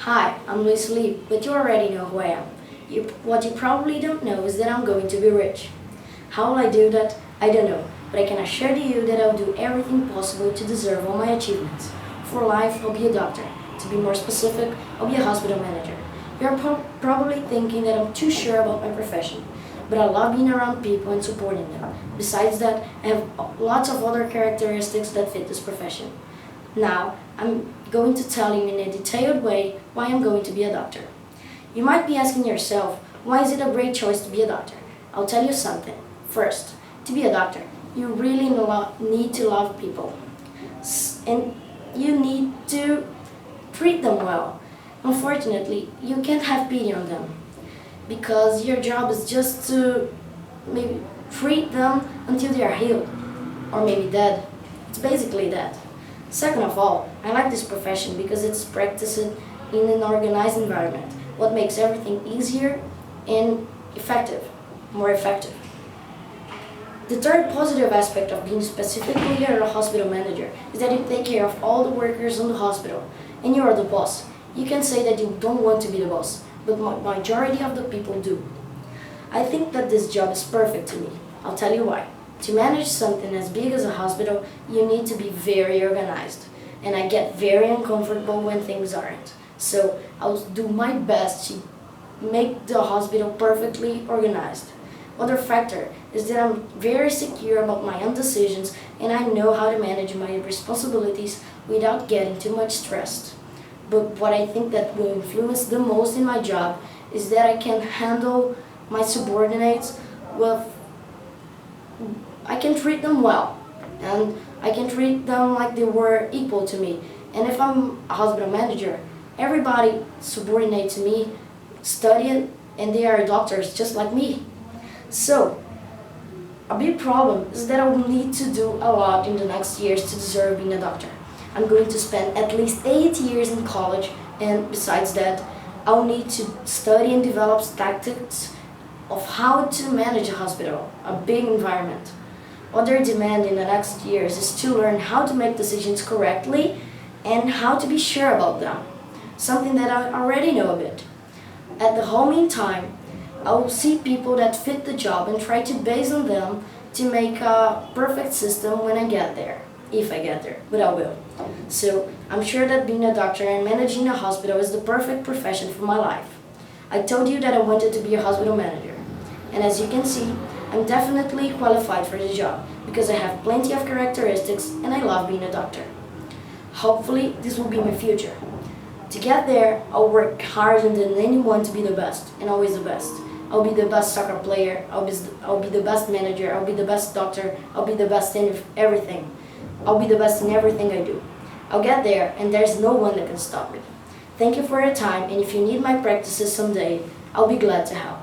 Hi, I'm Luis Lee, but you already know who I am. What you probably don't know is that I'm going to be rich. How will I do that? I don't know, but I can assure you that I'll do everything possible to deserve all my achievements. For life, I'll be a doctor. To be more specific, I'll be a hospital manager. You're probably thinking that I'm too sure about my profession, but I love being around people and supporting them. Besides that, I have lots of other characteristics that fit this profession. Now, I'm going to tell you in a detailed way why I'm going to be a doctor. You might be asking yourself, why is it a great choice to be a doctor? I'll tell you something. First, to be a doctor, you really need to love people. And you need to treat them well. Unfortunately, you can't have pity on them because your job is just to maybe treat them until they are healed or maybe dead. It's basically that. Second of all, I like this profession because it's practiced in an organized environment, what makes everything easier and more effective. The third positive aspect of being specifically a hospital manager is that you take care of all the workers in the hospital, and you are the boss. You can say that you don't want to be the boss, but majority of the people do. I think that this job is perfect to me. I'll tell you why. To manage something as big as a hospital, you need to be very organized. And I get very uncomfortable when things aren't. So I'll do my best to make the hospital perfectly organized. Other factor is that I'm very secure about my own decisions and I know how to manage my responsibilities without getting too much stressed. But what I think that will influence the most in my job is that I can handle my subordinates I can treat them well, and I can treat them like they were equal to me. And if I'm a hospital manager, everybody subordinate to me, studying, and they are doctors just like me. So, a big problem is that I will need to do a lot in the next years to deserve being a doctor. I'm going to spend at least 8 years in college, and besides that, I'll need to study and develop tactics of how to manage a hospital, a big environment. Other demand in the next years is to learn how to make decisions correctly and how to be sure about them, something that I already know a bit. At the whole meantime, I will see people that fit the job and try to base on them to make a perfect system when I get there, if I get there, but I will. So I'm sure that being a doctor and managing a hospital is the perfect profession for my life. I told you that I wanted to be a hospital manager, and as you can see, I'm definitely qualified for the job because I have plenty of characteristics and I love being a doctor. Hopefully, this will be my future. To get there, I'll work harder than anyone to be the best, and always the best. I'll be the best soccer player, I'll be the best manager, I'll be the best doctor, I'll be the best in everything. I'll be the best in everything I do. I'll get there, and there's no one that can stop me. Thank you for your time, and if you need my practices someday, I'll be glad to help.